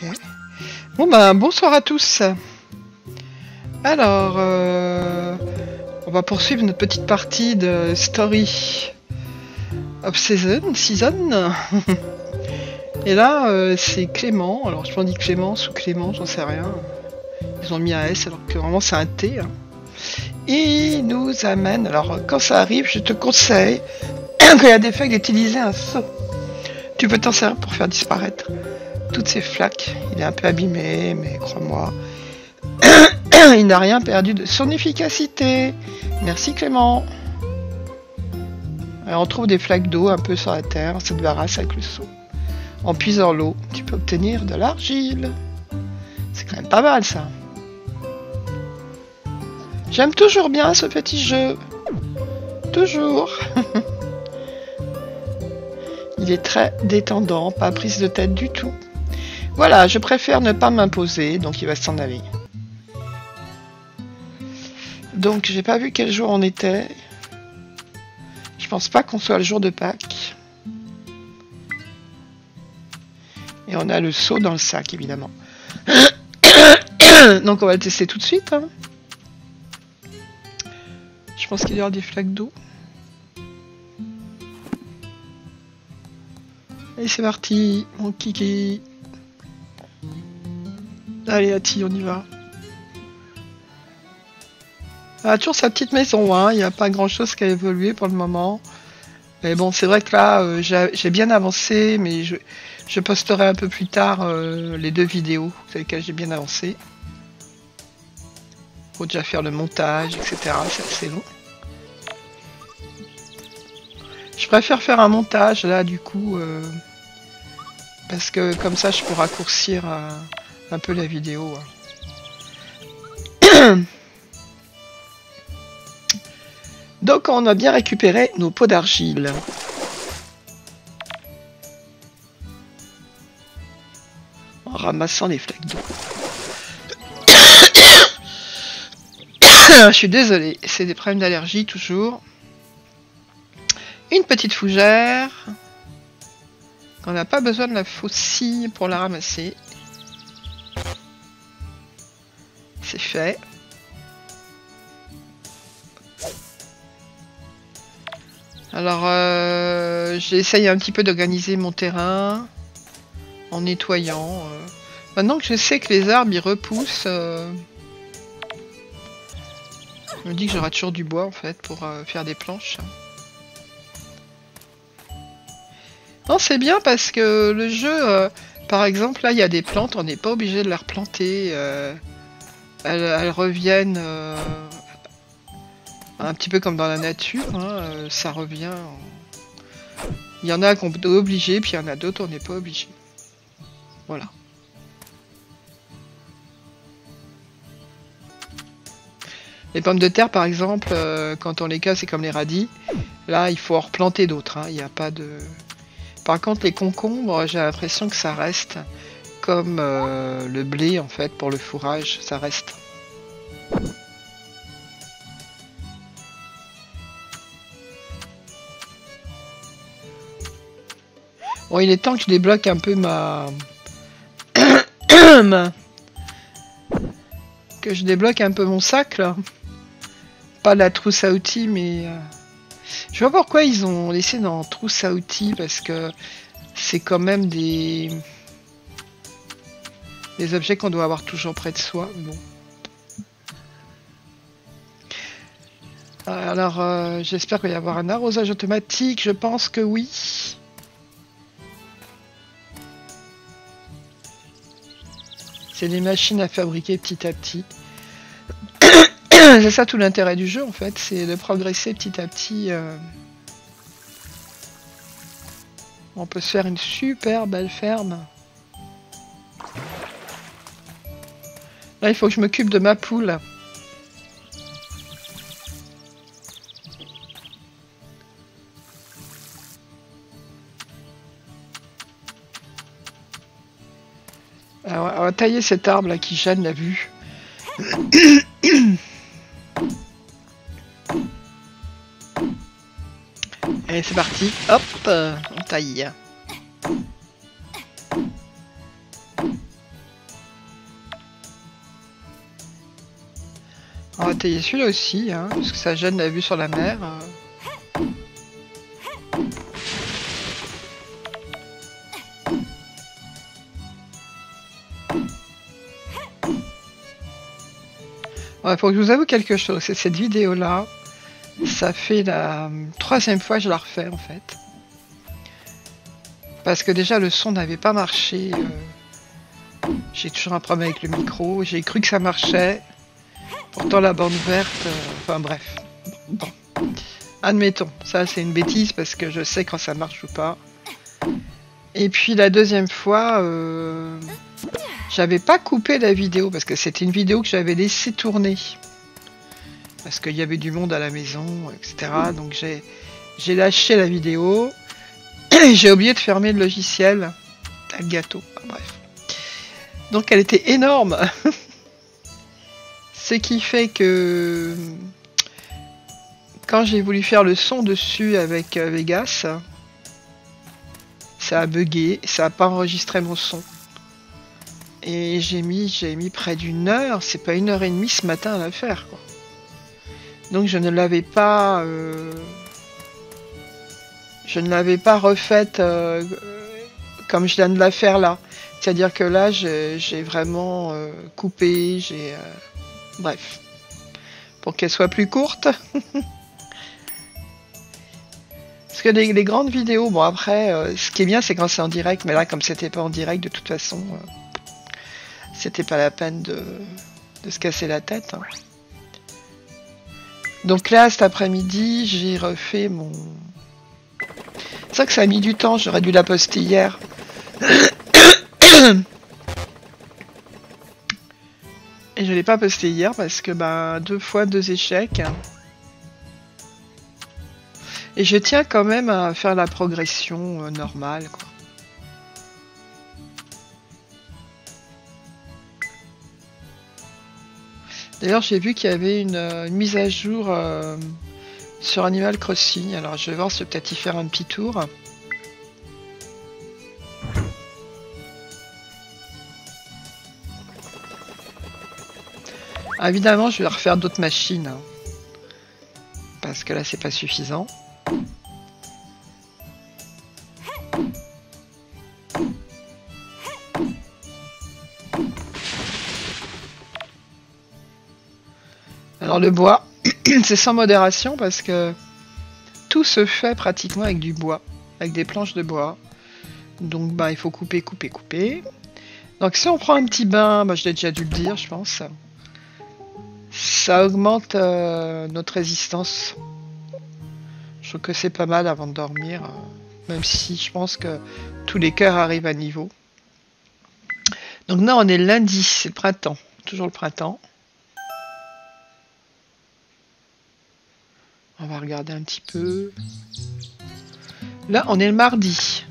Ok. Bon ben, bonsoir à tous. Alors, on va poursuivre notre petite partie de Story of Season. Et là, c'est Clément. Alors, je pense dire Clémence ou Clément, j'en sais rien. Ils ont mis un S alors que vraiment c'est un T. Hein. Et nous amène. Alors, quand ça arrive, je te conseille, quand il y a des flaques, d'utiliser un seau. Tu peux t'en servir pour faire disparaître toutes ces flaques. Il est un peu abîmé, mais crois-moi, il n'a rien perdu de son efficacité. Merci Clément. Alors, on trouve des flaques d'eau un peu sur la terre, on se débarrasse avec le seau. En puisant l'eau, tu peux obtenir de l'argile. C'est quand même pas mal ça. J'aime toujours bien ce petit jeu. Toujours. Il est très détendant, pas prise de tête du tout. Voilà, je préfère ne pas m'imposer, donc il va s'en aller. Donc j'ai pas vu quel jour on était. Je pense pas qu'on soit le jour de Pâques. Et on a le seau dans le sac, évidemment. Donc on va le tester tout de suite. Hein. Je pense qu'il y aura des flaques d'eau. Allez, c'est parti, mon kiki. Allez, Ati, on y va. Ah, toujours sa petite maison, hein. Il n'y a pas grand-chose qui a évolué pour le moment. Mais bon, c'est vrai que là, j'ai bien avancé, mais je posterai un peu plus tard les 2 vidéos sur lesquelles j'ai bien avancé. Faut déjà faire le montage, etc. C'est assez long. Je préfère faire un montage là, du coup, parce que comme ça, je peux raccourcir un peu la vidéo. Hein. Donc, on a bien récupéré nos pots d'argile. En ramassant les flaques d'eau. Je suis désolée, c'est des problèmes d'allergie toujours. Une petite fougère. On n'a pas besoin de la faucille pour la ramasser. C'est fait. Alors, j'ai essayé un petit peu d'organiser mon terrain en nettoyant. Maintenant que je sais que les arbres, ils repoussent, je me dis que j'aurai toujours du bois, en fait, pour faire des planches. Non, c'est bien parce que le jeu, par exemple, là, il y a des plantes, on n'est pas obligé de les replanter. Elles reviennent un petit peu comme dans la nature, hein, ça revient. Il y en a qu'on est obligé, puis il y en a d'autres on n'est pas obligé. Voilà. Les pommes de terre, par exemple, quand on les casse, c'est comme les radis. Là, il faut en replanter d'autres. Hein, il n'y a pas de. Par contre, les concombres, j'ai l'impression que ça reste comme le blé, en fait, pour le fourrage, ça reste. Bon, il est temps que je débloque un peu que je débloque un peu mon sac, là. Pas la trousse à outils, mais... Je vois pourquoi ils ont laissé dans trousse à outils, parce que c'est quand même des objets qu'on doit avoir toujours près de soi. Bon. Alors, j'espère qu'il va y avoir un arrosage automatique. Je pense que oui. C'est des machines à fabriquer petit à petit. C'est ça tout l'intérêt du jeu en fait, c'est de progresser petit à petit. On peut se faire une super belle ferme. Là il faut que je m'occupe de ma poule. Alors, on va tailler cet arbre là qui gêne la vue. Allez, c'est parti. Hop, on taille. On va tailler celui-là aussi, hein, parce que ça gêne la vue sur la mer. Ouais, faut que je vous avoue quelque chose, c'est cette vidéo-là, ça fait la 3e fois que je la refais en fait. Parce que déjà le son n'avait pas marché. J'ai toujours un problème avec le micro, j'ai cru que ça marchait. Pourtant la bande verte, enfin bref. Bon. Admettons, ça c'est une bêtise parce que je sais quand ça marche ou pas. Et puis la 2e fois, j'avais pas coupé la vidéo parce que c'était une vidéo que j'avais laissé tourner. Parce qu'il y avait du monde à la maison, etc. Donc j'ai lâché la vidéo. J'ai oublié de fermer le logiciel. Le gâteau, enfin, bref. Donc elle était énorme. Ce qui fait que quand j'ai voulu faire le son dessus avec Vegas, ça a bugué, ça n'a pas enregistré mon son. Et j'ai mis près d'1 heure, c'est pas 1h30 ce matin à la faire, quoi. Donc je ne l'avais pas refaite comme je viens de la faire là. C'est-à-dire que là, j'ai vraiment coupé, bref. Pour qu'elle soit plus courte. Parce que les grandes vidéos, bon après, ce qui est bien, c'est quand c'est en direct, mais là, comme c'était pas en direct, de toute façon, c'était pas la peine de se casser la tête. Hein. Donc là, cet après-midi, j'ai refait mon... C'est vrai que ça a mis du temps, j'aurais dû la poster hier. Et je l'ai pas posté hier parce que 2 fois 2 échecs. Et je tiens quand même à faire la progression normale, quoi. D'ailleurs, j'ai vu qu'il y avait une mise à jour sur Animal Crossing. Alors, je vais voir si je vais peut-être y faire un petit tour. Ah, évidemment, je vais refaire d'autres machines. Hein, parce que là, c'est pas suffisant. Alors le bois, c'est sans modération parce que tout se fait pratiquement avec du bois, avec des planches de bois. Donc il faut couper, couper, couper. Donc si on prend un petit bain, je l'ai déjà dû le dire, je pense, ça augmente notre résistance. Je trouve que c'est pas mal avant de dormir, même si je pense que tous les cœurs arrivent à niveau. Donc là on est lundi, c'est le printemps, toujours le printemps. On va regarder un petit peu. Là, on est le mardi.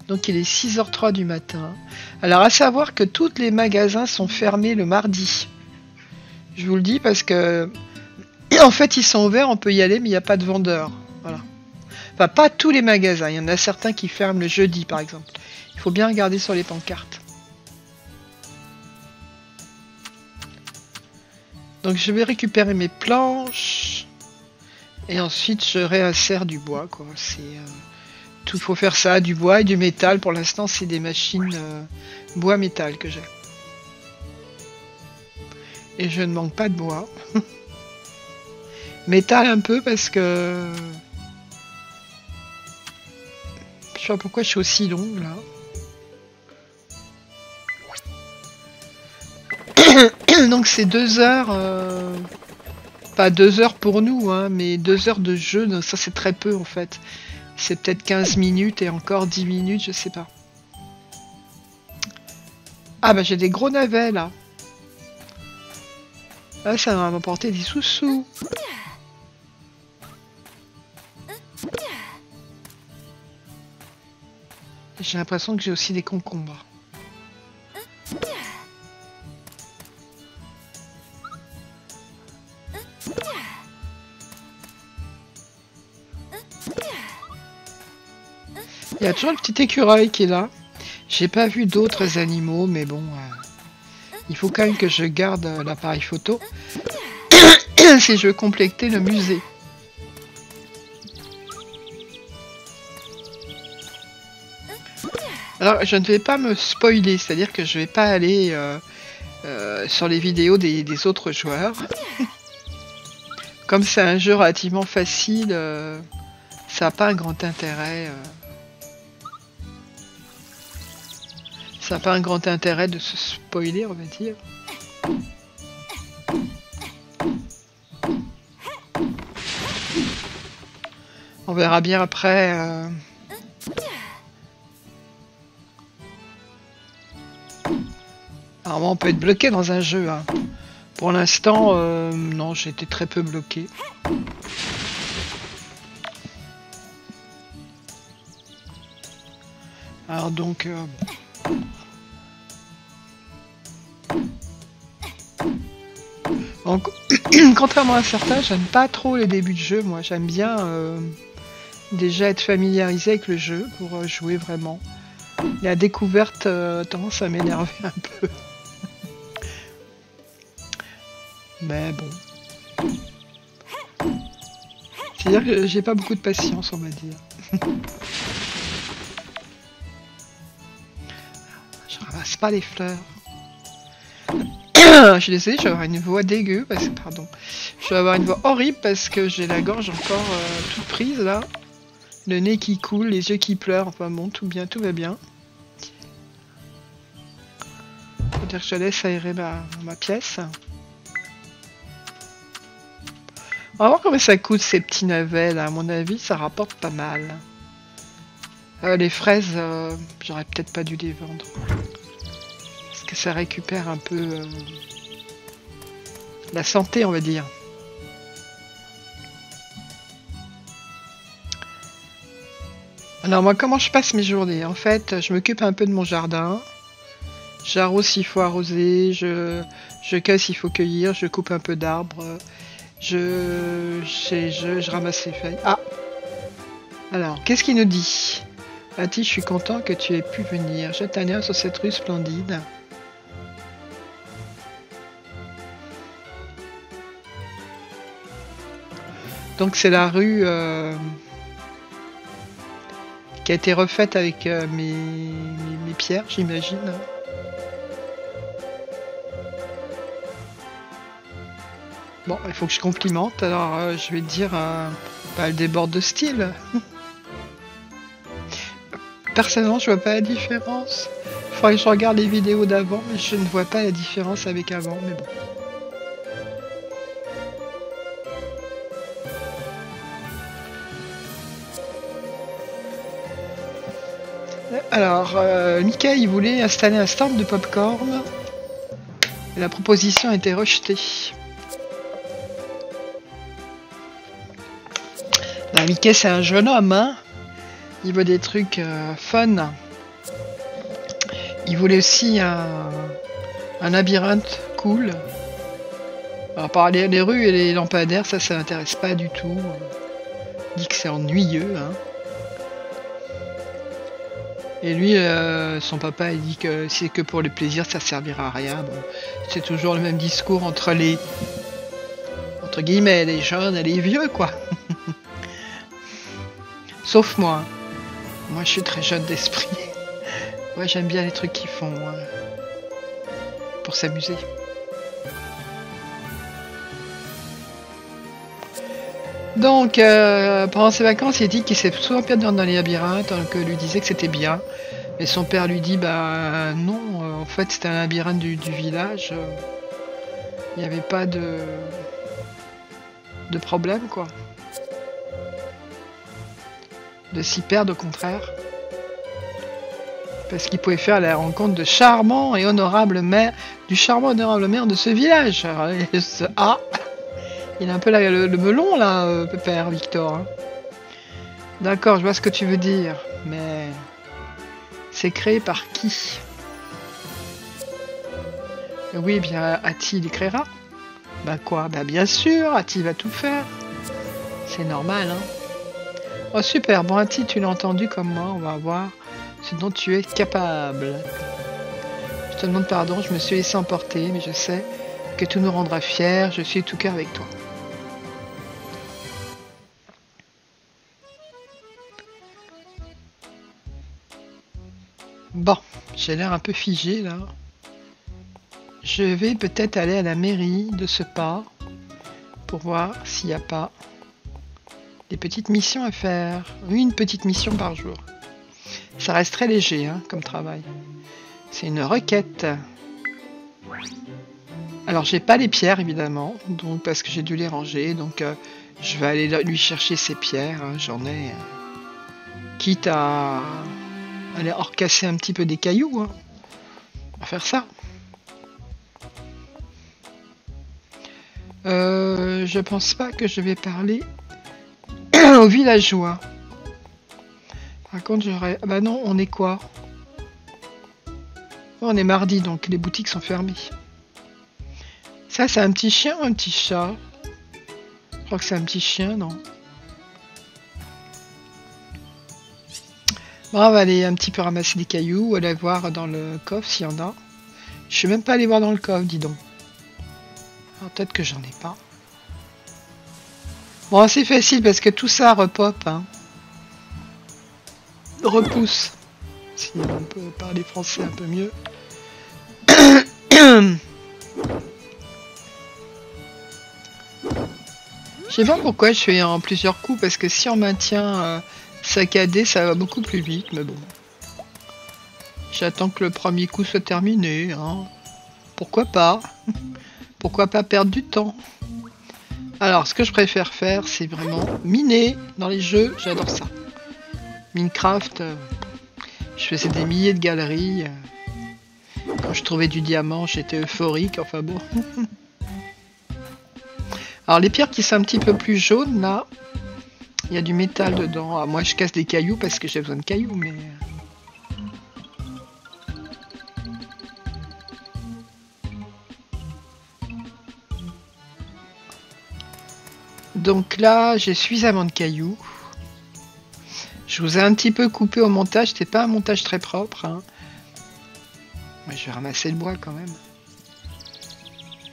Donc, il est 6h03 du matin. Alors, à savoir que tous les magasins sont fermés le mardi. Je vous le dis parce que... En fait, ils sont ouverts, on peut y aller, mais il n'y a pas de vendeurs. Voilà. Enfin, pas tous les magasins. Il y en a certains qui ferment le jeudi, par exemple. Il faut bien regarder sur les pancartes. Donc, je vais récupérer mes planches... Et ensuite, je réinsère du bois, quoi. Tout faut faire ça, du bois et du métal. Pour l'instant, c'est des machines bois-métal que j'ai. Et je ne manque pas de bois. Métal un peu parce que... Je sais pas pourquoi je suis aussi longue, là. Donc c'est 2 heures... Pas 2 heures pour nous, hein, mais 2 heures de jeu, donc ça c'est très peu en fait. C'est peut-être 15 minutes et encore 10 minutes, je sais pas. Ah j'ai des gros navets là. Ah, ça va m'apporter des sous-sous. J'ai l'impression que j'ai aussi des concombres. Il y a toujours le petit écureuil qui est là. J'ai pas vu d'autres animaux, mais bon, il faut quand même que je garde l'appareil photo. si je veux compléter le musée. Alors, je ne vais pas me spoiler, c'est-à-dire que je vais pas aller sur les vidéos des autres joueurs. Comme c'est un jeu relativement facile, ça n'a pas un grand intérêt. Ça n'a pas un grand intérêt de se spoiler, on va dire. On verra bien après. Alors, on peut être bloqué dans un jeu. Hein. Pour l'instant, non, j'ai été très peu bloqué. Alors donc... donc contrairement à certains, j'aime pas trop les débuts de jeu. Moi, j'aime bien déjà être familiarisé avec le jeu pour jouer vraiment. La découverte tendance à m'énerver un peu. Mais bon. C'est-à-dire que j'ai pas beaucoup de patience, on va dire. Je ramasse pas les fleurs. Je suis désolée, je vais avoir une voix dégueu, parce que, pardon. Je vais avoir une voix horrible parce que j'ai la gorge encore toute prise là. Le nez qui coule, les yeux qui pleurent, enfin bon, tout va bien. Faut dire que je laisse aérer ma pièce. On va voir combien ça coûte ces petits navets là. À mon avis, ça rapporte pas mal. Les fraises, j'aurais peut-être pas dû les vendre. Parce que ça récupère un peu la santé, on va dire. Alors moi, comment je passe mes journées? En fait, je m'occupe un peu de mon jardin. J'arrose s'il faut arroser, je cueille s'il faut cueillir, je coupe un peu d'arbres. Je ramasse les feuilles. Ah! Alors, qu'est-ce qu'il nous dit? Ati, je suis content que tu aies pu venir. Jette un œil sur cette rue splendide. Donc c'est la rue qui a été refaite avec mes pierres, j'imagine. Bon, il faut que je complimente, alors je vais te dire, elle déborde de style. Personnellement, je vois pas la différence. Il faudrait que je regarde les vidéos d'avant, mais je ne vois pas la différence avec avant, mais bon. Alors, Mika, il voulait installer un stand de popcorn. Et la proposition a été rejetée. Ben, Mickey, c'est un jeune homme, hein. Il veut des trucs fun. Il voulait aussi un labyrinthe cool. Alors, par les rues et les lampadaires, ça l'intéresse pas du tout. Il dit que c'est ennuyeux, hein. Et lui, son papa, il dit que c'est que pour le plaisir, ça servira à rien. Bon, c'est toujours le même discours entre les... entre guillemets, les jeunes et les vieux, quoi. Sauf moi. Moi, je suis très jeune d'esprit. Ouais, j'aime bien les trucs qu'ils font pour s'amuser. Donc, pendant ses vacances, il dit qu'il s'est souvent perdu dans les labyrinthes, que lui disait que c'était bien. Et son père lui dit, bah non, en fait c'était un labyrinthe du village. Il n'y avait pas de problème, quoi. De s'y perdre, au contraire. Parce qu'il pouvait faire la rencontre de charmant et honorable maire, du charmant et honorable maire de ce village. Ah, il a un peu le melon là, pépère Victor. Hein. D'accord, je vois ce que tu veux dire, mais c'est créé par qui? Oui, bien, Ati l'écrira. Bah quoi? Bah bien sûr, Ati va tout faire. C'est normal, hein. Oh super, bon Ati, tu l'as entendu comme moi, on va voir ce dont tu es capable. Je te demande pardon, je me suis laissé emporter, mais je sais que tout nous rendra fiers, je suis tout cœur avec toi. J'ai l'air un peu figé là. Je vais peut-être aller à la mairie de ce pas pour voir s'il n'y a pas des petites missions à faire. Une petite mission par jour. Ça reste très léger hein, comme travail. C'est une requête. Alors j'ai pas les pierres évidemment, donc parce que j'ai dû les ranger, donc je vais aller lui chercher ses pierres. Hein, j'en ai, quitte à aller recasser un petit peu des cailloux. Hein. On va faire ça. Je pense pas que je vais parler aux villageois. Par contre, j'aurais... Ah bah non, on est quoi? On est mardi, donc les boutiques sont fermées. Ça, c'est un petit chien ou un petit chat? Je crois que c'est un petit chien, non? Bon, on va aller un petit peu ramasser des cailloux, aller voir dans le coffre s'il y en a. Je suis même pas allé voir dans le coffre, dis donc. Alors, peut-être que j'en ai pas. Bon, c'est facile parce que tout ça repop, hein. Repousse. Si on peut parler français un peu mieux. Je sais pas pourquoi je fais en plusieurs coups, parce que si on maintient saccadé, ça va beaucoup plus vite, mais bon. J'attends que le premier coup soit terminé, hein. Pourquoi pas? Pourquoi pas perdre du temps? Alors, ce que je préfère faire, c'est vraiment miner dans les jeux, j'adore ça. Minecraft, je faisais des milliers de galeries. Quand je trouvais du diamant, j'étais euphorique, enfin bon. Alors les pierres qui sont un petit peu plus jaunes, là, il y a du métal dedans. Ah, moi je casse des cailloux parce que j'ai besoin de cailloux, mais... Donc là, j'ai suffisamment de cailloux. Je vous ai un petit peu coupé au montage, c'était pas un montage très propre. Hein. Ouais, je vais ramasser le bois quand même.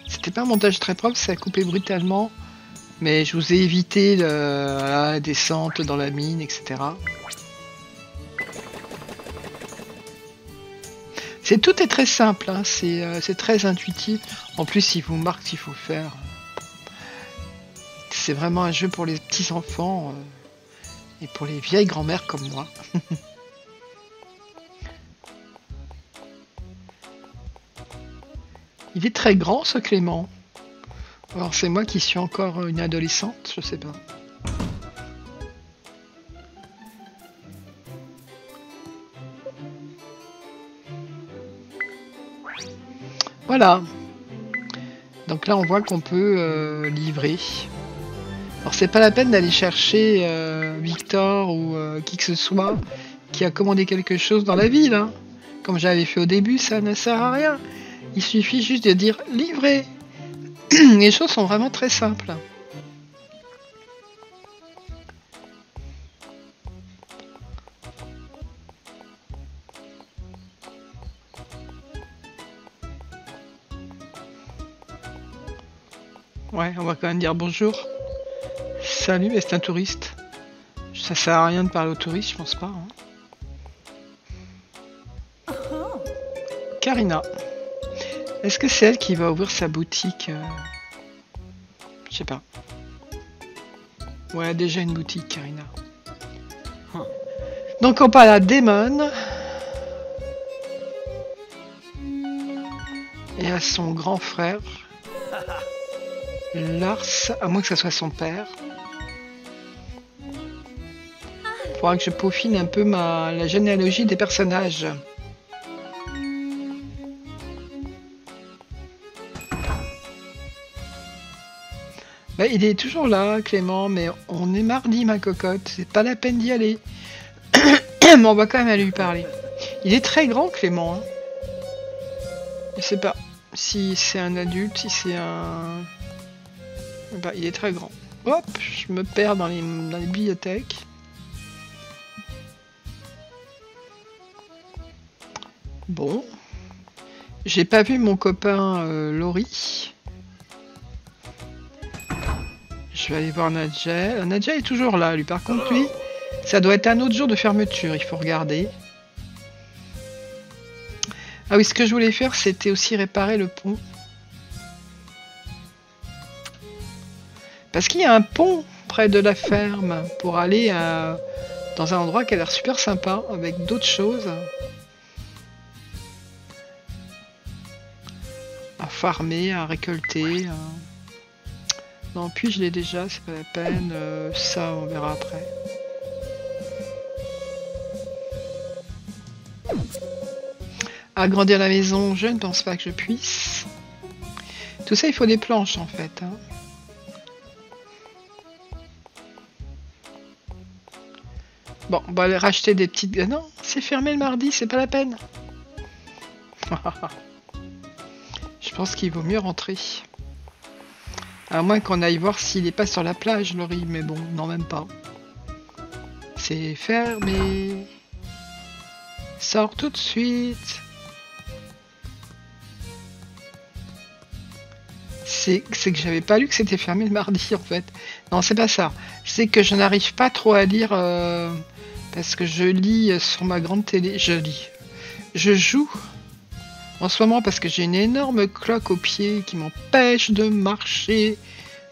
C'était pas un montage très propre, ça a coupé brutalement. Mais je vous ai évité la descente dans la mine, etc. Tout est très simple, hein. C'est très intuitif. En plus, il vous marque ce qu'il faut faire. C'est vraiment un jeu pour les petits enfants et pour les vieilles grand-mères comme moi. Il est très grand ce Clément. Alors c'est moi qui suis encore une adolescente, je sais pas. Voilà. Donc là on voit qu'on peut livrer. Alors c'est pas la peine d'aller chercher Victor ou qui que ce soit qui a commandé quelque chose dans la ville. Hein. Comme j'avais fait au début, ça ne sert à rien. Il suffit juste de dire livrer. Les choses sont vraiment très simples. Ouais, on va quand même dire bonjour. Salut, mais c'est un touriste. Ça sert à rien de parler aux touristes, je pense pas. Hein. Karina. Est-ce que c'est elle qui va ouvrir sa boutique Je sais pas. Ouais, elle a déjà une boutique, Karina. Donc on parle à Damon. Et à son grand frère. Lars, à moins que ça soit son père. Il faudra que je peaufine un peu la généalogie des personnages. Bah, il est toujours là, Clément, mais on est mardi, ma cocotte. C'est pas la peine d'y aller. Mais on va quand même aller lui parler. Il est très grand, Clément. Hein. Je sais pas si c'est un adulte, si c'est un... Bah, il est très grand. Hop, je me perds dans les bibliothèques. Bon. J'ai pas vu mon copain Laurie. Je vais aller voir Nadja. Nadja est toujours là, lui. Par contre, lui, ça doit être un autre jour de fermeture. Il faut regarder. Ah oui, ce que je voulais faire, c'était aussi réparer le pont. Parce qu'il y a un pont près de la ferme pour aller dans un endroit qui a l'air super sympa, avec d'autres choses à farmer, à récolter. Non, puis je l'ai déjà, c'est pas la peine. Ça, on verra après. Agrandir la maison, je ne pense pas que je puisse. Tout ça, il faut des planches en fait. Hein. Bon, on va aller racheter des petites... Non, c'est fermé le mardi, c'est pas la peine. Je pense qu'il vaut mieux rentrer. À moins qu'on aille voir s'il n'est pas sur la plage, Laurie, mais bon, non, même pas. C'est fermé. Sors tout de suite. C'est que j'avais pas lu que c'était fermé le mardi, en fait. Non, c'est pas ça. C'est que je n'arrive pas trop à lire... parce que je lis sur ma grande télé. Je joue en ce moment parce que j'ai une énorme cloque au pied qui m'empêche de marcher.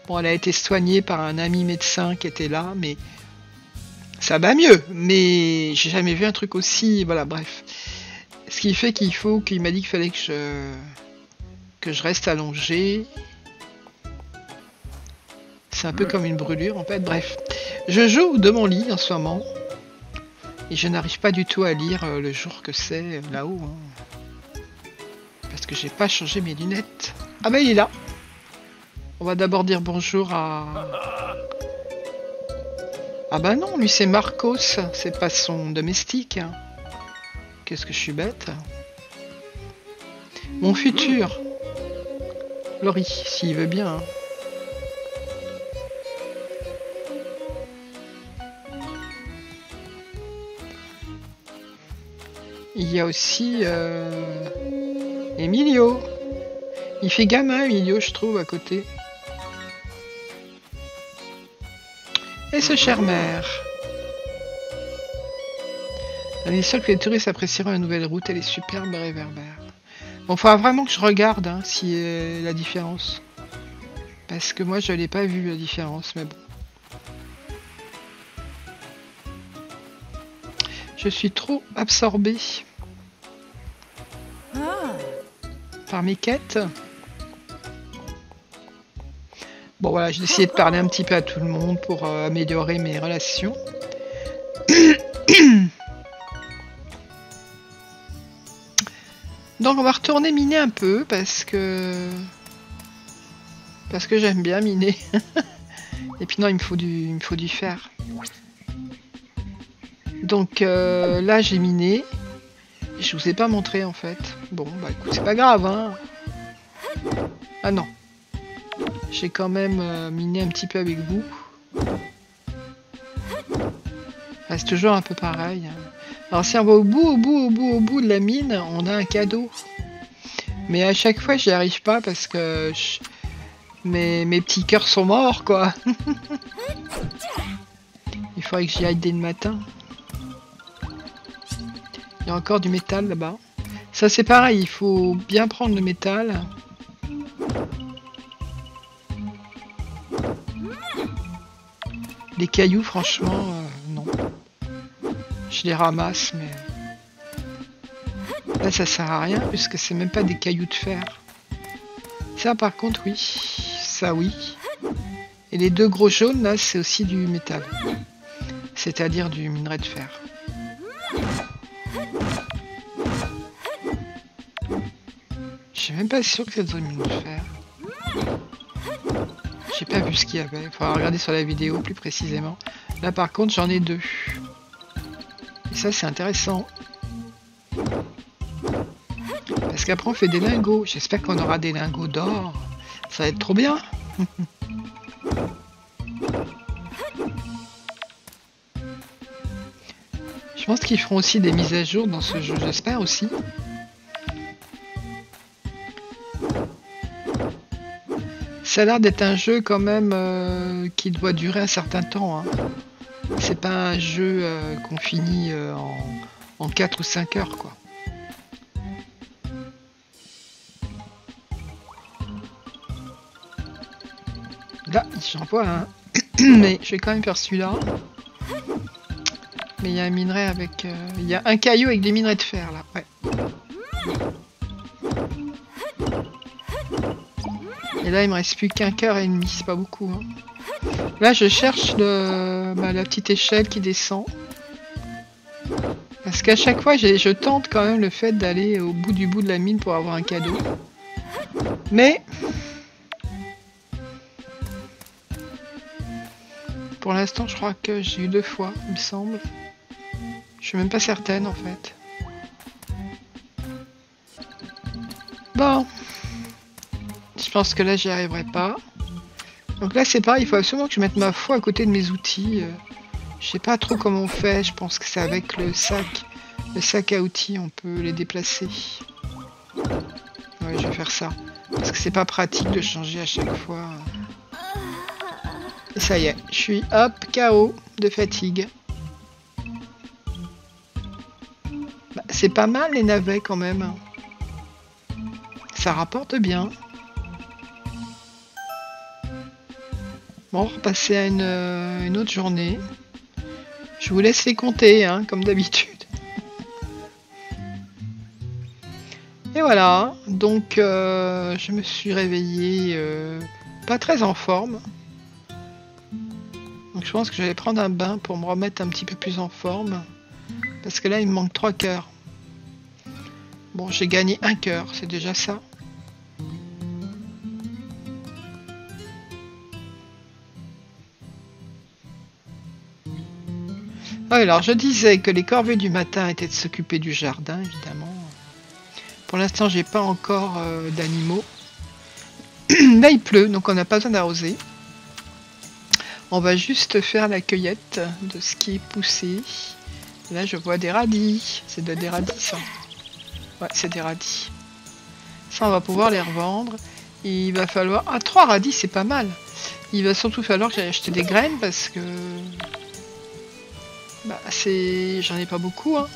Bon, elle a été soignée par un ami médecin qui était là, mais ça va mieux. Mais j'ai jamais vu un truc aussi... Voilà, bref. Ce qui fait qu'il m'a dit qu'il fallait que je reste allongé. C'est un peu comme une brûlure, en fait. Bref. Je joue de mon lit en ce moment. Et je n'arrive pas du tout à lire le jour que c'est là-haut. Hein. Parce que j'ai pas changé mes lunettes. Ah bah il est là. On va d'abord dire bonjour à... Ah bah non, lui c'est Marcos. C'est pas son domestique. Hein. Qu'est-ce que je suis bête. Mon futur. Laurie, s'il veut bien. Hein. Il y a aussi Emilio. Il fait gamin, Emilio, je trouve, à côté. Et ce cher maire. On est sûr que les touristes apprécieront la nouvelle route. Elle est superbe, réverbère. Bon, il faudra vraiment que je regarde hein, si la différence. Parce que moi, je l'ai pas vu, la différence, mais bon. Je suis trop absorbée par mes quêtes. Bon voilà, j'ai décidé de parler un petit peu à tout le monde pour améliorer mes relations. Donc on va retourner miner un peu parce que j'aime bien miner. Et puis non, il me faut du fer. Donc là j'ai miné. Je vous ai pas montré en fait. Bon bah écoute, c'est pas grave hein. Ah non. J'ai quand même miné un petit peu avec vous. Ah, c'est toujours un peu pareil. Alors si on va au bout de la mine, on a un cadeau. Mais à chaque fois j'y arrive pas parce que mes petits cœurs sont morts quoi. Il faudrait que j'y aille dès le matin. Il y a encore du métal là-bas. Ça c'est pareil, il faut bien prendre le métal. Les cailloux franchement, non. Je les ramasse mais... Là ça sert à rien puisque c'est même pas des cailloux de fer. Ça par contre oui, ça oui. Et les deux gros jaunes là c'est aussi du métal. C'est-à-dire du minerai de fer. Je suis même pas sûr que c'est du minerai de fer. J'ai pas vu ce qu'il y avait. Il faudra regarder sur la vidéo plus précisément. Là par contre j'en ai deux. Et ça c'est intéressant. Parce qu'après on fait des lingots. J'espère qu'on aura des lingots d'or. Ça va être trop bien. Je pense qu'ils feront aussi des mises à jour dans ce jeu. J'espère aussi. Ça a l'air d'être un jeu quand même qui doit durer un certain temps. Hein. C'est pas un jeu qu'on finit en 4 ou 5 heures quoi. Là, j'en vois un. Mais je vais quand même faire celui-là. Mais il y a un minerai avec... il y a un caillou avec des minerais de fer, là. Ouais. Et là, il me reste plus qu'un cœur et demi. C'est pas beaucoup. Hein. Là, je cherche la petite échelle qui descend. Parce qu'à chaque fois, je tente quand même le fait d'aller au bout de la mine pour avoir un cadeau. Mais... pour l'instant, je crois que j'ai eu 2 fois, il me semble. Je suis même pas certaine, en fait. Bon. Je pense que là, j'y arriverai pas. Donc là, c'est pareil, il faut absolument que je mette ma foi à côté de mes outils. Je sais pas trop comment on fait, je pense que c'est avec le sac. Le sac à outils, on peut les déplacer. Ouais, je vais faire ça. Parce que c'est pas pratique de changer à chaque fois. Et ça y est, je suis hop, KO de fatigue. Bah, c'est pas mal les navets quand même. Ça rapporte bien. Bon, on va repasser à une autre journée. Je vous laisse les compter, hein, comme d'habitude. Et voilà, donc je me suis réveillée pas très en forme. Donc je pense que je vais prendre un bain pour me remettre un petit peu plus en forme. Parce que là, il me manque 3 cœurs. Bon, j'ai gagné 1 cœur, c'est déjà ça. Alors, je disais que les corvées du matin étaient de s'occuper du jardin, évidemment. Pour l'instant, j'ai pas encore d'animaux. Là, il pleut, donc on n'a pas besoin d'arroser. On va juste faire la cueillette de ce qui est poussé. Et là, je vois des radis. C'est des radis, ça. Ouais, c'est des radis. Ça, on va pouvoir les revendre. Et il va falloir... Ah, 3 radis, c'est pas mal. Il va surtout falloir que j'aille acheter des graines parce que... bah, c'est... J'en ai pas beaucoup, hein.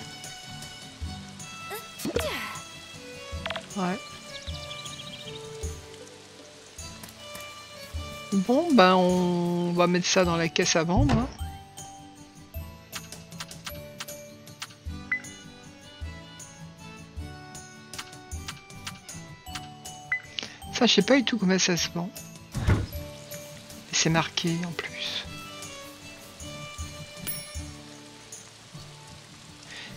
Ouais. Bon, ben, on va mettre ça dans la caisse à vendre, hein. Ça, je sais pas du tout comment ça se vend. Et c'est marqué en plus.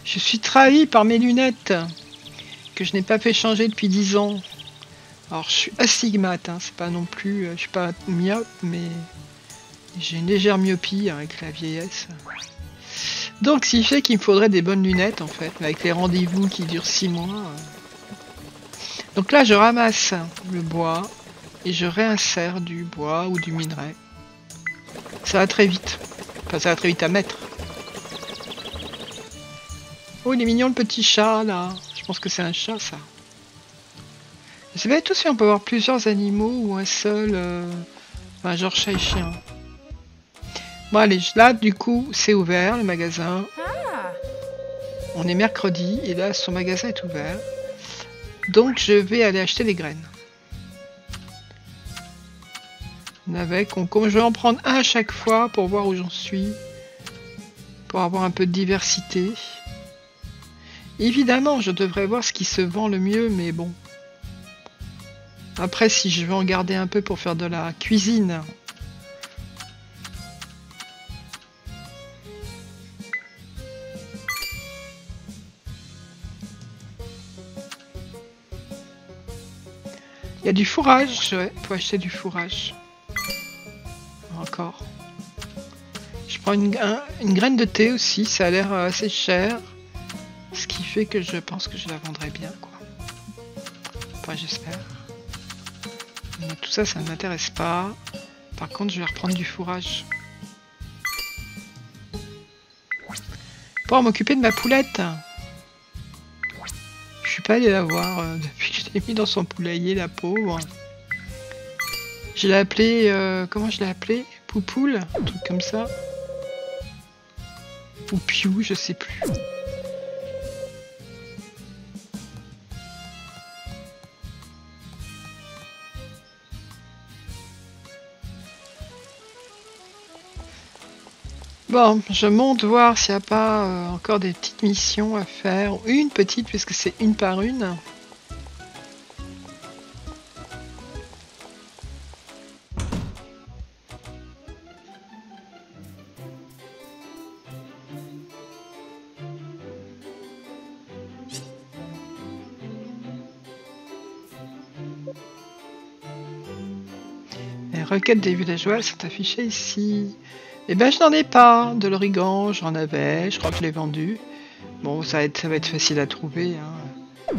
Je suis trahi par mes lunettes que je n'ai pas fait changer depuis 10 ans. Alors, je suis astigmate, hein, c'est pas non plus... je suis pas myope, mais j'ai une légère myopie avec la vieillesse. Donc, ce qui fait qu'il me faudrait des bonnes lunettes, en fait, avec les rendez-vous qui durent 6 mois. Donc là, je ramasse le bois et je réinsère du bois ou du minerai. Ça va très vite. Enfin, ça va très vite à mettre. Oh, il est mignon le petit chat, là. Je pense que c'est un chat, ça. Je sais pas du tout si on peut avoir plusieurs animaux ou un seul... enfin, genre chat et chien. Bon, allez, là, du coup, c'est ouvert, le magasin. On est mercredi, et là, son magasin est ouvert. Donc, je vais aller acheter des graines. Comme je vais en prendre un à chaque fois pour voir où j'en suis. Pour avoir un peu de diversité. Évidemment, je devrais voir ce qui se vend le mieux, mais bon. Après, si je veux en garder un peu pour faire de la cuisine. Il y a du fourrage, ouais, faut acheter du fourrage. Encore. Je prends une graine de thé aussi, ça a l'air assez cher. Ce qui fait que je pense que je la vendrai bien, quoi. Enfin, j'espère. Tout ça, ça ne m'intéresse pas. Par contre, je vais reprendre du fourrage. Pour m'occuper de ma poulette. Je suis pas allé la voir depuis que je l'ai mis dans son poulailler, la pauvre. Je l'ai appelée... comment je l'ai appelée? Poupoule? Un truc comme ça. Ou Piou, je sais plus. Bon, je monte voir s'il n'y a pas encore des petites missions à faire. Une petite, puisque c'est une par une. Les requêtes des villageois sont affichées ici. Eh ben, je n'en ai pas. De l'origan, j'en avais. Je crois que je l'ai vendu. Bon, ça va être facile à trouver. Hein.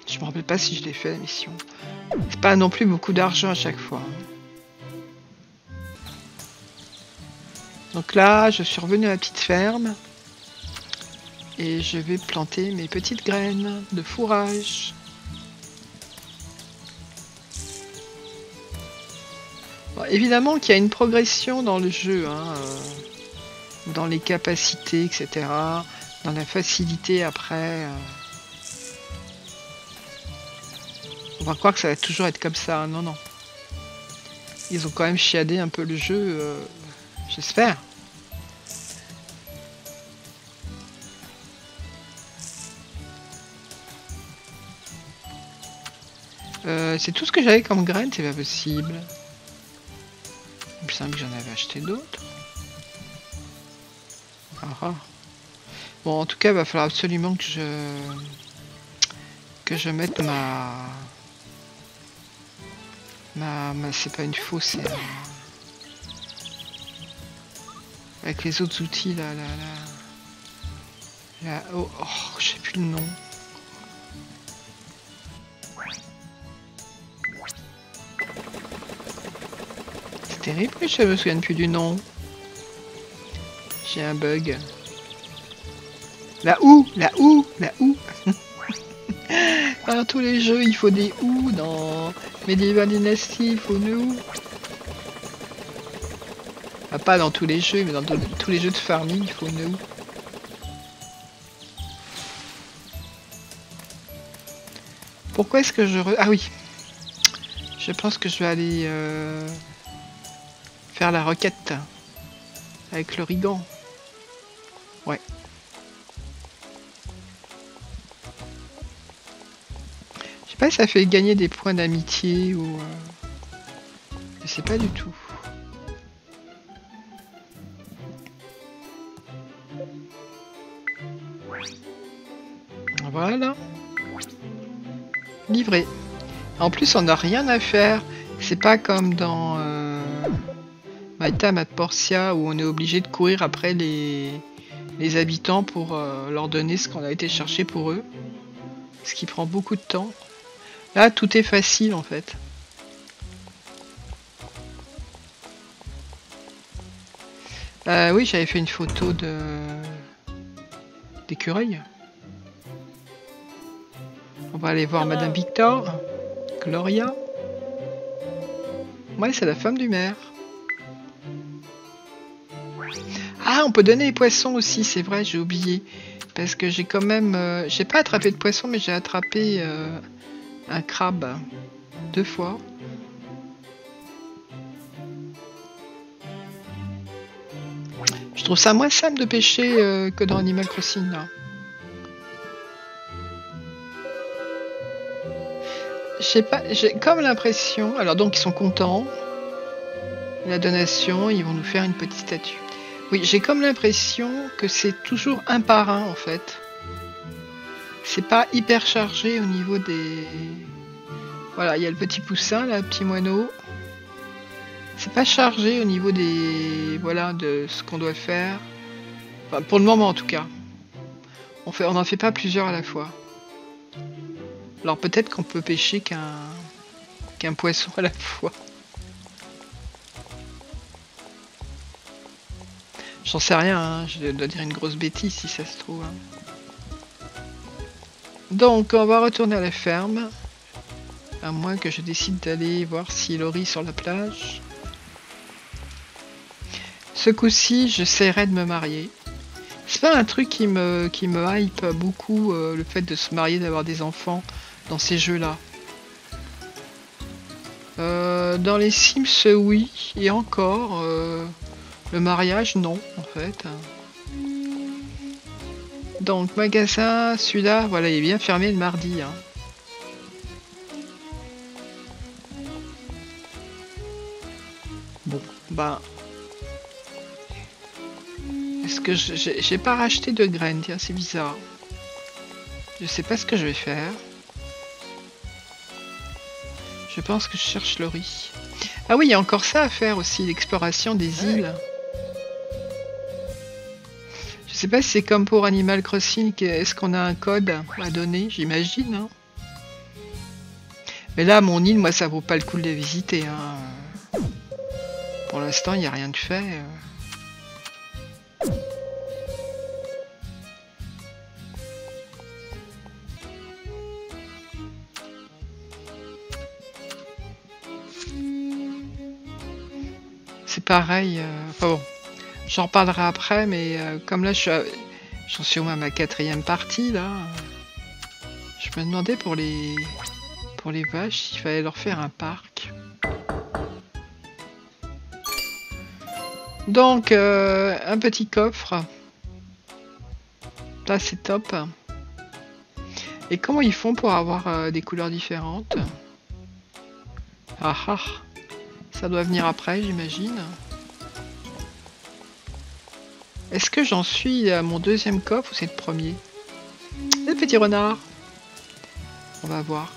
Je me rappelle pas si je l'ai fait la mission. C'est pas non plus beaucoup d'argent à chaque fois. Donc là, je suis revenu à la petite ferme. Et je vais planter mes petites graines de fourrage. Bon, évidemment qu'il y a une progression dans le jeu, hein, dans les capacités, etc. Dans la facilité après. On va croire que ça va toujours être comme ça. Non, non. Ils ont quand même chiadé un peu le jeu, j'espère. C'est tout ce que j'avais comme graines, c'est pas possible. Il me semble que j'en avais acheté d'autres. Ah. Bon, en tout cas, il va falloir absolument que je mette c'est pas une fausse, c'est avec les autres outils là. Oh, je sais plus le nom. C'est terrible que je me souvienne plus du nom. J'ai un bug. La houe. Dans tous les jeux, il faut des houes. Dans Medieval Dynasty, il faut une houe. Ah, pas dans tous les jeux, mais dans tous les jeux de farming, il faut une houe. Pourquoi est-ce que Ah oui. Je pense que je vais aller faire la requête avec l'origan. Ouais. Je sais pas si ça fait gagner des points d'amitié ou... Je sais pas du tout. Voilà. Livré. En plus, on n'a rien à faire. C'est pas comme dans My Time at Portia où on est obligé de courir après les habitants pour leur donner ce qu'on a été chercher pour eux. Ce qui prend beaucoup de temps. Là, tout est facile en fait. Oui, j'avais fait une photo d'écureuil. On va aller voir Madame Victor. Gloria. Ouais, c'est la femme du maire. Ah, on peut donner les poissons aussi, c'est vrai, j'ai oublié. Parce que j'ai quand même... j'ai pas attrapé de poisson, mais j'ai attrapé un crabe 2 fois. Je trouve ça moins simple de pêcher que dans Animal Crossing, là. J'ai comme l'impression... Alors donc, ils sont contents. La donation, ils vont nous faire une petite statue. Oui, j'ai comme l'impression que c'est toujours un par un, en fait. C'est pas hyper chargé au niveau des... Voilà, il y a le petit poussin, là, le petit moineau. C'est pas chargé au niveau des... Voilà, de ce qu'on doit faire. Enfin, pour le moment, en tout cas. On n'en fait pas plusieurs à la fois. Alors peut-être qu'on peut pêcher qu'un poisson à la fois. J'en sais rien, hein. Je dois dire une grosse bêtise si ça se trouve. Hein. Donc on va retourner à la ferme. À moins que je décide d'aller voir si Laurie sur la plage. Ce coup-ci, j'essaierai de me marier. C'est pas un truc qui me hype beaucoup, le fait de se marier, d'avoir des enfants dans ces jeux-là. Dans les Sims, oui, et encore. Le mariage, non, en fait. Donc, magasin, celui-là, voilà, il est bien fermé le mardi. Hein. Bon, ben... Est-ce que j'ai pas racheté de graines? Tiens, c'est bizarre. Je sais pas ce que je vais faire. Je pense que je cherche le riz. Ah oui, il y a encore ça à faire aussi, l'exploration des îles. Je sais pas si c'est comme pour Animal Crossing, est-ce qu'on a un code à donner? J'imagine. Hein. Mais là, mon île, moi, ça vaut pas le coup de la visiter. Hein. Pour l'instant, il n'y a rien de fait. C'est pareil. Enfin bon, j'en reparlerai après, mais comme là, j'en suis au moins à ma 4e partie, là. Je me demandais pour les vaches, il fallait leur faire un parc. Donc, un petit coffre. Là, c'est top. Et comment ils font pour avoir des couleurs différentes? Ah ah. Ça doit venir après, j'imagine. Est-ce que j'en suis à mon 2e coffre ou c'est le premier? Le petit renard. On va voir.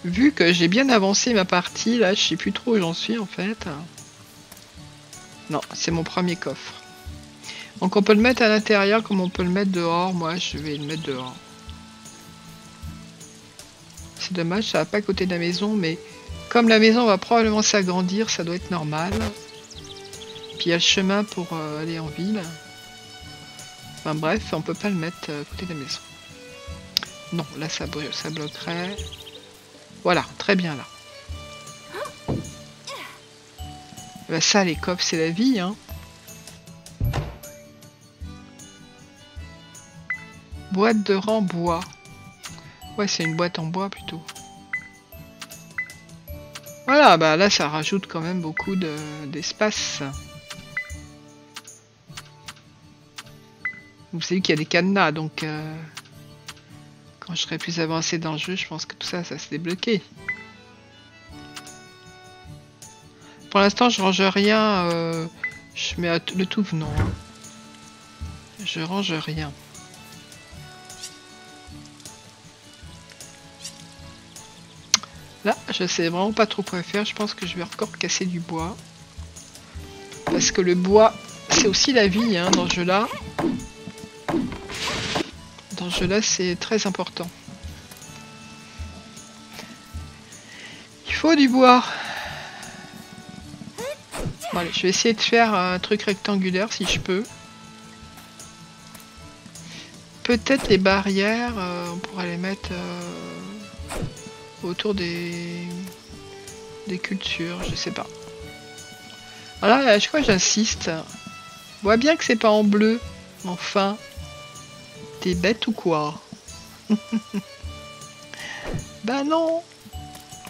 Vu que j'ai bien avancé ma partie, là, je sais plus trop où j'en suis en fait. Non, c'est mon premier coffre. Donc on peut le mettre à l'intérieur comme on peut le mettre dehors. Moi, je vais le mettre dehors. C'est dommage, ça va pas à côté de la maison, mais comme la maison va probablement s'agrandir, ça doit être normal. Puis il y a le chemin pour aller en ville. Enfin bref, on peut pas le mettre à côté de la maison. Non, là ça bloquerait. Voilà, très bien là. Bah ça, les coffres, c'est la vie, hein. Boîte de rang bois. Ouais, c'est une boîte en bois plutôt. Voilà, bah là ça rajoute quand même beaucoup d'espace. Vous savez qu'il y a des cadenas, donc quand je serai plus avancé dans le jeu, je pense que tout ça, ça s'est débloqué. Pour l'instant, je range rien. Je mets le tout venant. Hein. Je range rien. Là, je sais vraiment pas trop quoi faire. Je pense que je vais encore casser du bois. Parce que le bois, c'est aussi la vie hein, dans ce jeu-là. Dans ce jeu-là, c'est très important. Il faut du bois. Bon, allez, je vais essayer de faire un truc rectangulaire si je peux. Peut-être les barrières, on pourrait les mettre autour des cultures, je sais pas. Voilà, je crois que j'insiste. On voit bien que c'est pas en bleu. Enfin, t'es bête ou quoi? Bah non,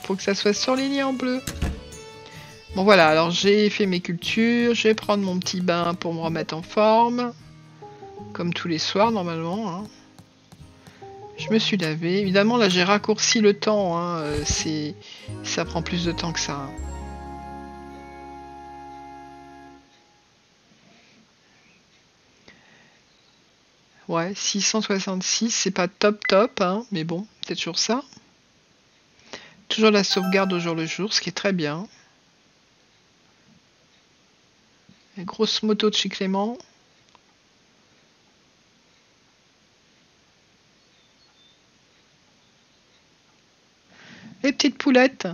faut que ça soit surligné en bleu. Bon voilà, alors j'ai fait mes cultures, je vais prendre mon petit bain pour me remettre en forme. Comme tous les soirs normalement. Hein. Je me suis lavé. Évidemment là j'ai raccourci le temps. Hein. Ça prend plus de temps que ça. Hein. Ouais, 666, c'est pas top top, hein, mais bon, c'est toujours ça. Toujours la sauvegarde au jour le jour, ce qui est très bien. La grosse moto de chez Clément. Les petites poulettes.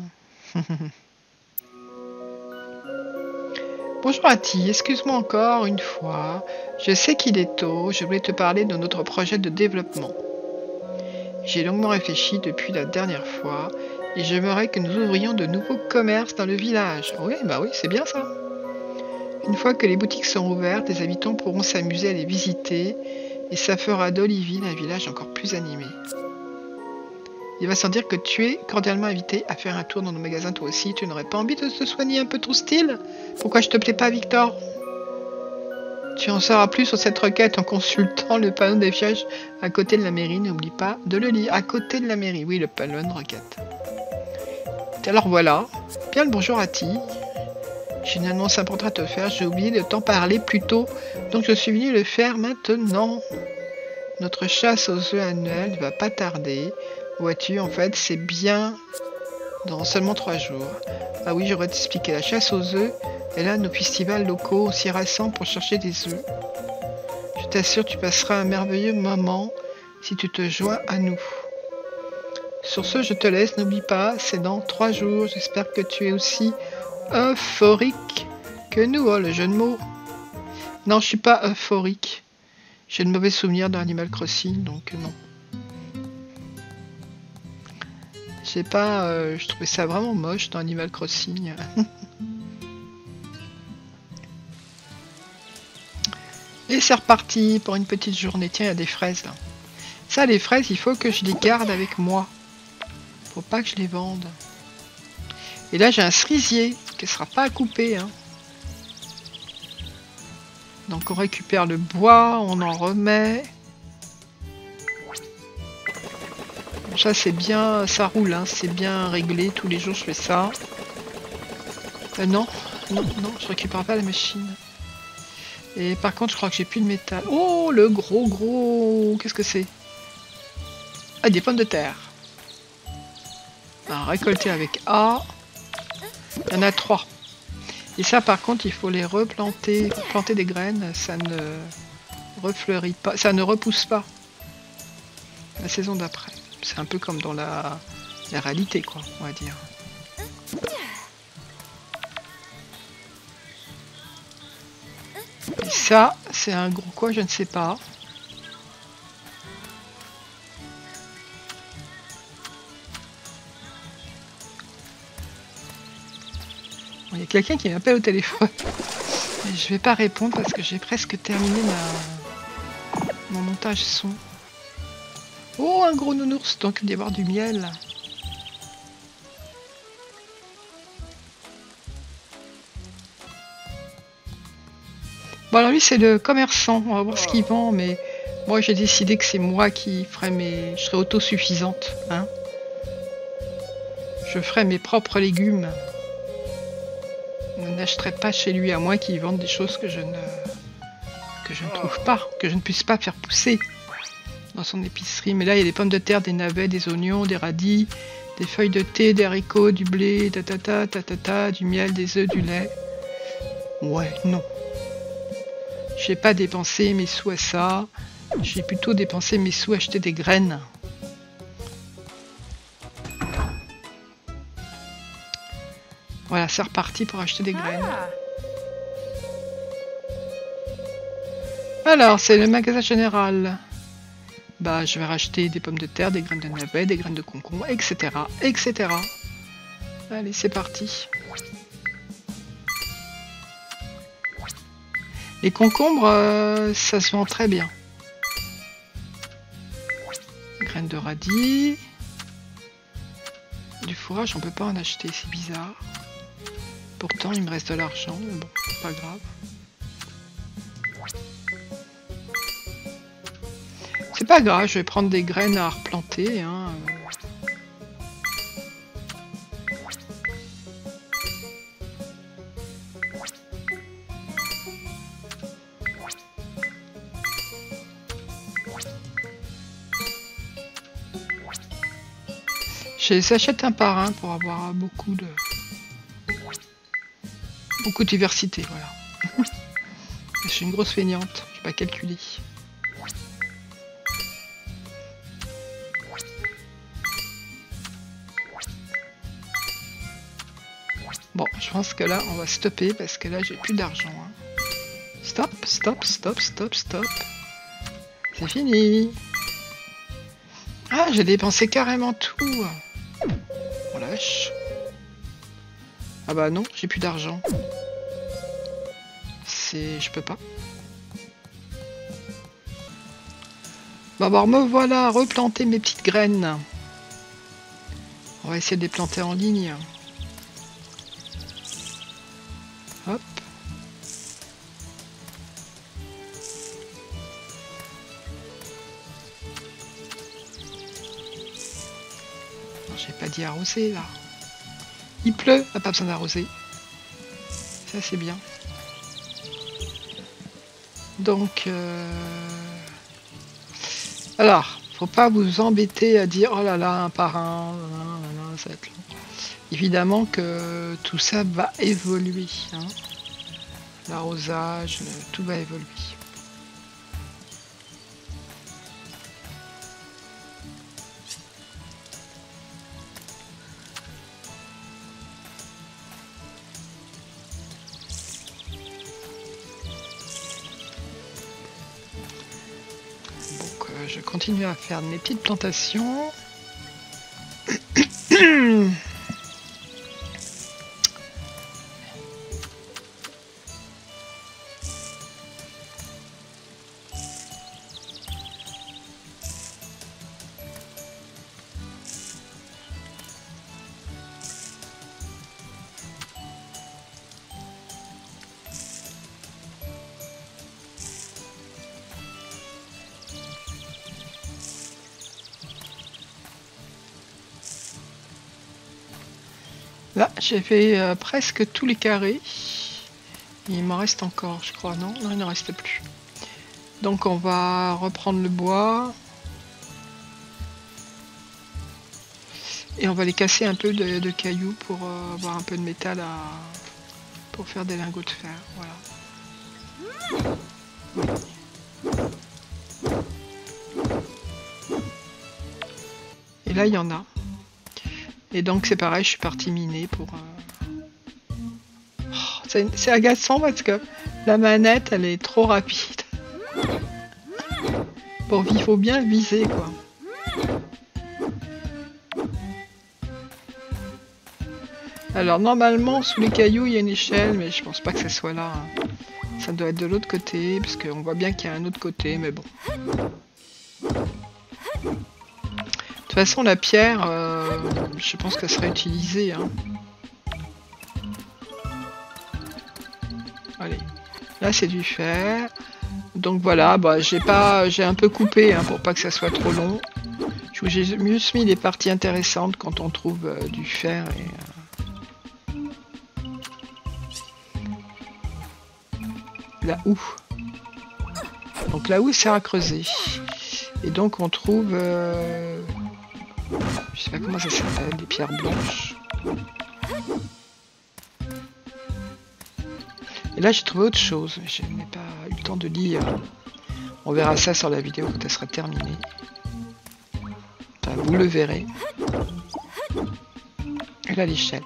Bonjour Ati, excuse-moi encore une fois. Je sais qu'il est tôt, je voulais te parler de notre projet de développement. J'ai longuement réfléchi depuis la dernière fois et j'aimerais que nous ouvrions de nouveaux commerces dans le village. Oui, bah oui, c'est bien ça. Une fois que les boutiques seront ouvertes, les habitants pourront s'amuser à les visiter et ça fera d'Olivine un village encore plus animé. Il va sans dire que tu es cordialement invité à faire un tour dans nos magasins toi aussi. Tu n'aurais pas envie de te soigner un peu trop style? Pourquoi je te plais pas, Victor? Tu en sauras plus sur cette requête en consultant le panneau d'affichage à côté de la mairie. N'oublie pas de le lire. À côté de la mairie, oui, le panneau de requête. Alors voilà. Bien le bonjour à ti. J'ai une annonce importante à te faire. J'ai oublié de t'en parler plus tôt. Donc je suis venu le faire maintenant. Notre chasse aux œufs annuelle ne va pas tarder. Vois-tu, en fait, c'est bien dans seulement 3 jours. Ah oui, j'aurais t'expliquer. La chasse aux œufs est l'un de nos festivals locaux aussi rassemblent pour chercher des œufs. Je t'assure, tu passeras un merveilleux moment si tu te joins à nous. Sur ce, je te laisse. N'oublie pas, c'est dans 3 jours. J'espère que tu es aussi euphorique que nous. Oh, le jeu de mots. Non, je suis pas euphorique. J'ai de mauvais souvenirs d'Animal Crossing, donc non. Je sais pas, je trouvais ça vraiment moche dans Animal Crossing. Et c'est reparti pour une petite journée. Tiens, il y a des fraises là. Ça, les fraises, il faut que je les garde avec moi. Faut pas que je les vende. Et là, j'ai un cerisier qui ne sera pas à couper. Hein. Donc, on récupère le bois, on en remet. Ça c'est bien, ça roule, hein, c'est bien réglé, tous les jours je fais ça. Non, je récupère pas la machine. Et par contre je crois que j'ai plus de métal. Oh le gros, qu'est-ce que c'est? Ah, des pommes de terre. À récolter avec A. Il y en a 3. Et ça par contre il faut les replanter, planter des graines, ça ne refleurit pas, ça ne repousse pas. La saison d'après. C'est un peu comme dans la réalité, quoi, on va dire. Et ça, c'est un gros quoi, je ne sais pas. Bon, il y a quelqu'un qui m'appelle au téléphone. Mais je vais pas répondre parce que j'ai presque terminé mon montage son. Oh, un gros nounours, donc d'y avoir du miel. Bon, alors lui, c'est le commerçant. On va voir ce qu'il vend, mais moi, j'ai décidé que c'est moi qui ferai mes... Je serai autosuffisante, hein. Je ferai mes propres légumes. Je n'achèterai pas chez lui, à moins qu'il vende des choses que je ne trouve pas, que je ne puisse pas faire pousser dans son épicerie. Mais là, il y a des pommes de terre, des navets, des oignons, des radis, des feuilles de thé, des haricots, du blé, du miel, des œufs, du lait. Ouais, non. Je n'ai pas dépensé mes sous à ça. J'ai plutôt dépensé mes sous à acheter des graines. Voilà, c'est reparti pour acheter des graines. Alors, c'est le magasin général. Bah, je vais racheter des pommes de terre, des graines de navets, des graines de concombre, etc., etc. Allez, c'est parti. Les concombres, ça se vend très bien. Graines de radis. Du fourrage, on peut pas en acheter, c'est bizarre. Pourtant, il me reste de l'argent, mais bon, pas grave. C'est pas grave, je vais prendre des graines à replanter. Hein. Je les achète un par un pour avoir beaucoup de diversité, voilà. Je suis une grosse feignante, je vais pas calculer. Bon, je pense que là, on va stopper parce que là, j'ai plus d'argent. Hein. Stop, stop, stop, stop, stop. C'est fini. Ah, j'ai dépensé carrément tout. On lâche. Ah bah non, j'ai plus d'argent. Je peux pas. Bah alors me voilà à replanter mes petites graines. On va essayer de les planter en ligne. Hop. J'ai pas dit arroser là. Il pleut, on n'a pas besoin d'arroser. Ça c'est bien. Donc, alors, faut pas vous embêter à dire oh là là, un par un, ça va être long. Évidemment que tout ça va évoluer. Hein. L'arrosage, tout va évoluer. Je continue à faire mes petites plantations. Là, j'ai fait presque tous les carrés. Il m'en reste encore, je crois. Non, il n'en reste plus. Donc on va reprendre le bois. Et on va les casser un peu de cailloux pour avoir un peu de métal pour faire des lingots de fer. Voilà. Et là, il y en a. Et donc c'est pareil, je suis partie miner pour... Oh, c'est agaçant parce que la manette, elle est trop rapide. Bon, il faut bien viser, quoi. Alors normalement, sous les cailloux, il y a une échelle, mais je pense pas que ce soit là. Hein. Ça doit être de l'autre côté, parce qu'on voit bien qu'il y a un autre côté, mais bon. De toute façon, la pierre, je pense qu'elle serait utilisée. Hein. Allez, là c'est du fer. Donc voilà, bah, j'ai un peu coupé hein, pour pas que ça soit trop long. J'ai juste mis les parties intéressantes quand on trouve du fer. La houe. Donc la houe sert à creuser. Et donc on trouve... je sais pas comment ça s'appelle, des pierres blanches. Et là j'ai trouvé autre chose, je n'ai pas eu le temps de lire. On verra ça sur la vidéo quand elle sera terminée. Enfin, vous le verrez. Et là l'échelle.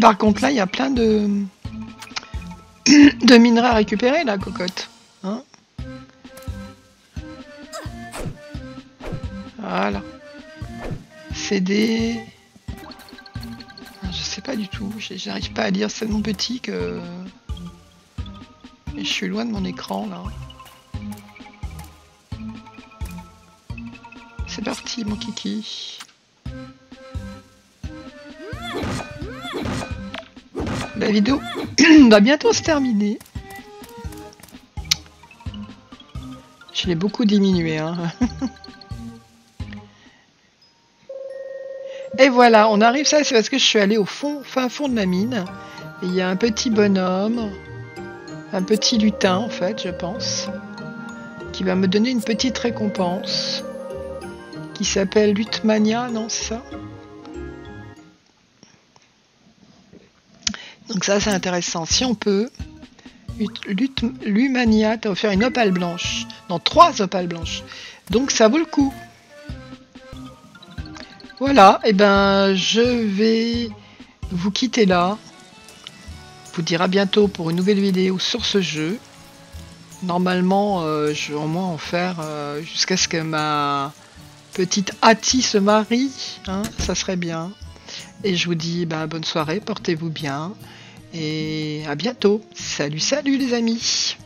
Par contre là il y a plein de minerais à récupérer là, cocotte. Hein? Voilà. C'est des... Je sais pas du tout, j'arrive pas à lire, c'est tellement petit que... Et je suis loin de mon écran là. C'est parti mon kiki. La vidéo va bientôt se terminer. Je l'ai beaucoup diminué. Hein. Et voilà, on arrive, ça c'est parce que je suis allée au fin fond de la mine. Et il y a un petit bonhomme, un petit lutin en fait, je pense, qui va me donner une petite récompense, qui s'appelle Lutmania, non c'est ça? Donc ça c'est intéressant, si on peut, Lumania t'a offert une opale blanche, non 3 opales blanches, donc ça vaut le coup. Voilà, et ben je vais vous quitter là. Vous dire à bientôt pour une nouvelle vidéo sur ce jeu. Normalement, je vais au moins en faire jusqu'à ce que ma petite Hattie se marie. Hein, ça serait bien. Et je vous dis bonne soirée, portez-vous bien. Et à bientôt. Salut, salut les amis.